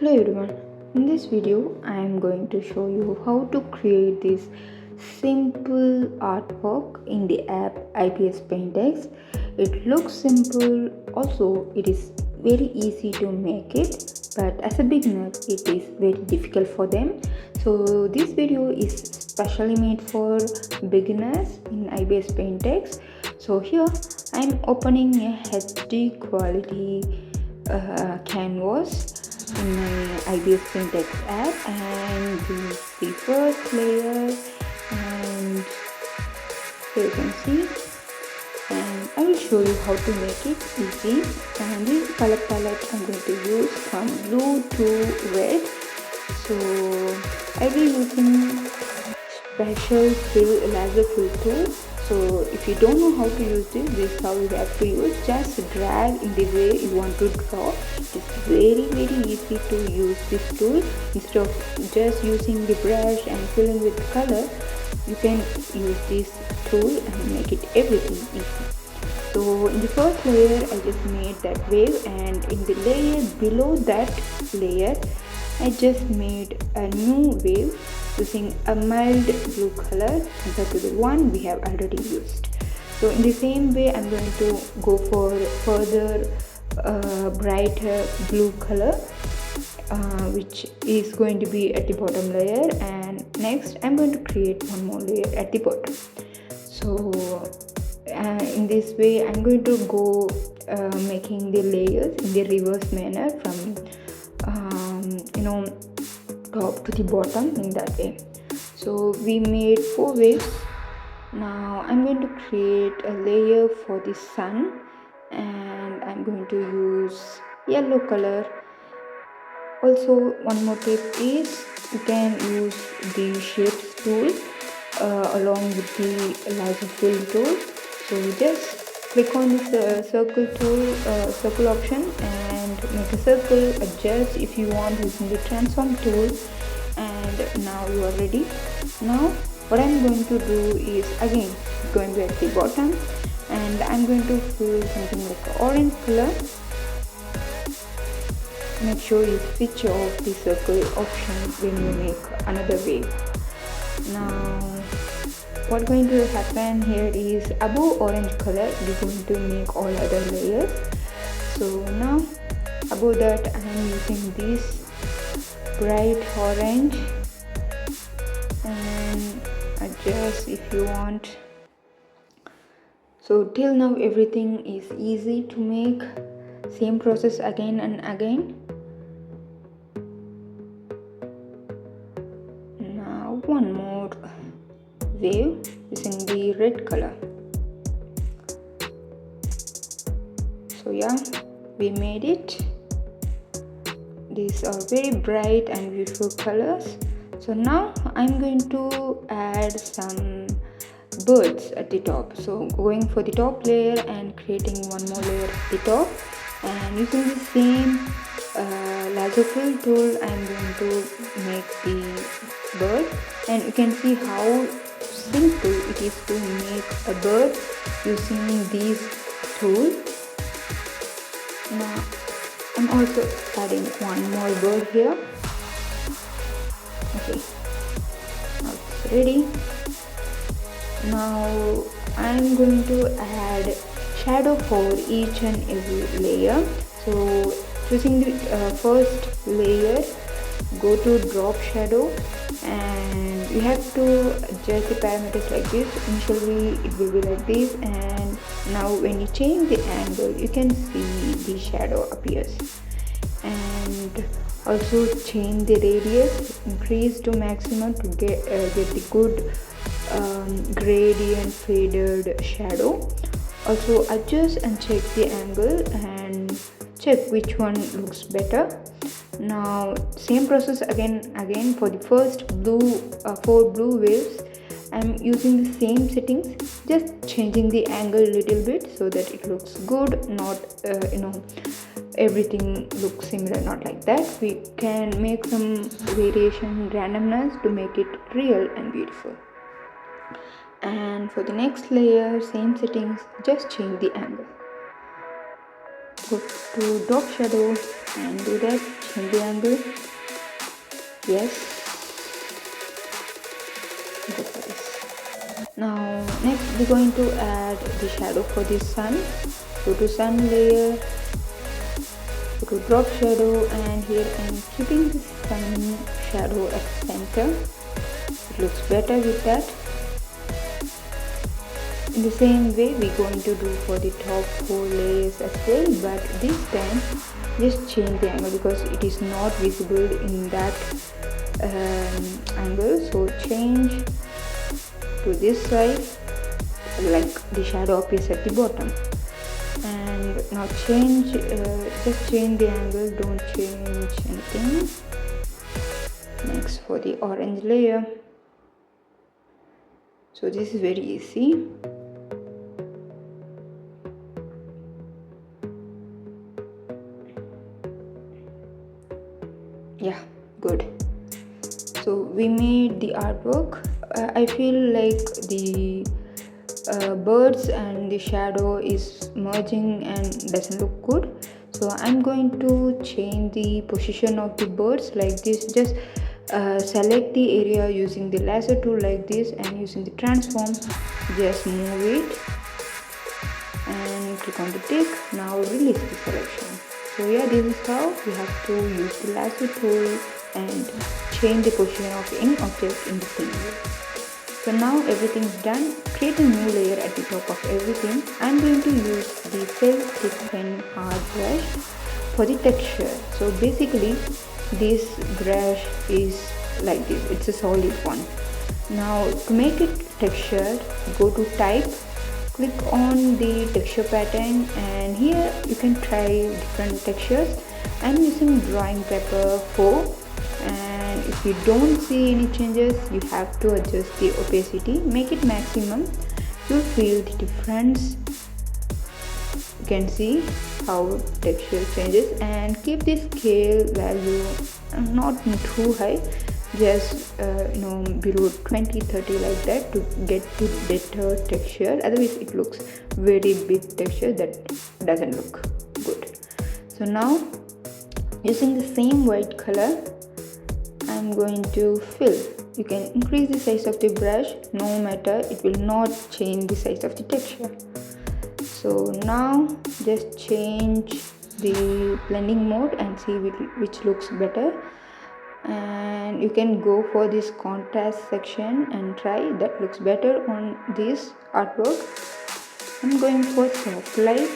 Hello everyone, in this video I am going to show you how to create this simple artwork in the app IBIS Paint X. It looks simple, also it is very easy to make it, but as a beginner it is very difficult for them. So this video is specially made for beginners in IBIS Paint X. So here I am opening a HD quality canvas in my IBIS Paint X app, and this is the first layer, and here you can see, and I will show you how to make it easy. And this color palette I'm going to use from blue to red, so I will be using special lasso fill tool. So if you don't know how to use this is how you have to use. Just drag in the way you want to draw. It's very easy to use this tool. Instead of just using the brush and filling with color, you can use this tool and make it everything easy. So in the first layer I just made that wave, and in the layer below that layer I just made a new wave using a mild blue color compared to the one we have already used. So in the same way I'm going to go for further brighter blue color, which is going to be at the bottom layer, and next I'm going to create one more layer at the bottom. So in this way I'm going to go making the layers in the reverse manner from top to the bottom, in that way. So we made 4 waves. Now I'm going to create a layer for the sun, and I'm going to use yellow color. Also, one more tip is you can use the shapes tool along with the lasso fill tool. So just click on this circle option and make a circle, adjust if you want using the transform tool, and now you are ready. Now what I'm going to do is again going to at the bottom, and I'm going to fill something like orange color. Make sure you switch off the circle option when you make another wave. Now what's going to happen here is above orange color we're going to make all other layers. So now above that I am using this bright orange, and adjust if you want. So till now everything is easy to make. Same process again and again. Now one more wave using the red color. So yeah, we made it. These are very bright and beautiful colors. So now I'm going to add some birds at the top. So going for the top layer and creating one more layer at the top, and using the same lasso fill tool I'm going to make the bird, and you can see how simple it is to make a bird using this tool. Now I'm also adding one more bird here. Okay, now it's ready. Now I'm going to add shadow for each and every layer. So choosing the first layer, go to drop shadow, and you have to adjust the parameters like this. Initially it will be like this, and now when you change the angle you can see the shadow appears. And also change the radius, increase to maximum to get the good gradient faded shadow. Also adjust and check the angle and check which one looks better. Now same process again for the first blue 4 blue waves. I'm using the same settings, just changing the angle a little bit so that it looks good, not everything looks similar, not like that. We can make some variation, randomness to make it real and beautiful. And for the next layer, same settings, just change the angle. Go to drop shadow and do that, change the angle. Yes, go for this. Now next we're going to add the shadow for the sun. Go to sun layer, go to drop shadow, and here I'm keeping the sun shadow at center. It looks better with that. In the same way we're going to do for the top 4 layers as well, but this time just change the angle because it is not visible in that angle. So change to this side, like the shadow appears at the bottom. And now change, just change the angle, don't change anything. Next for the orange layer. So this is very easy. Yeah, good. So we made the artwork. I feel like the birds and the shadow is merging and doesn't look good. So I'm going to change the position of the birds like this. Just select the area using the lasso tool like this, and using the transform just move it and click on the tick. Now release the selection. So yeah, this is how we have to use the lasso tool and change the position of any object in the scene. So now everything is done. Create a new layer at the top of everything. I'm going to use the felt tip pen hard brush for the texture. So basically this brush is like this, it's a solid one. Now to make it textured, go to type, click on the texture pattern, and here you can try different textures. I'm using drawing paper 4, and if you don't see any changes, you have to adjust the opacity, make it maximum. You'll feel the difference. You can see how texture changes, and keep the scale value not too high, just below 20-30 like that, to get the better texture. Otherwise it looks very big texture that doesn't look good. So now using the same white color, I'm going to fill. You can increase the size of the brush, no matter, it will not change the size of the texture. So now just change the blending mode and see which looks better. And you can go for this contrast section and try, that looks better on this artwork. I'm going for soft light.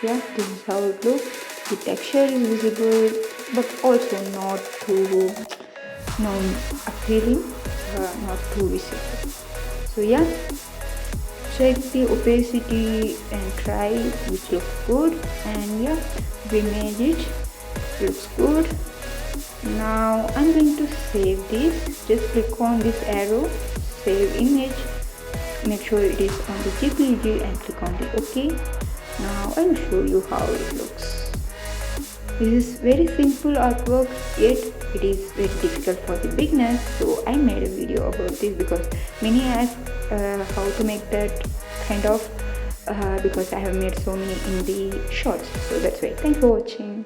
Yeah, this is how it looks. The texture is visible but also not too appealing, not too visible. So yeah, check the opacity and try which looks good. And yeah, we made it, looks good. Now I'm going to save this. Just click on this arrow, save image, make sure it is on the JPG and click on the OK. Now I'll show you how it looks. This is very simple artwork, yet it is very difficult for the beginners. So I made a video about this because many ask how to make that kind of because I have made so many in the shorts. So that's why. Thanks for watching.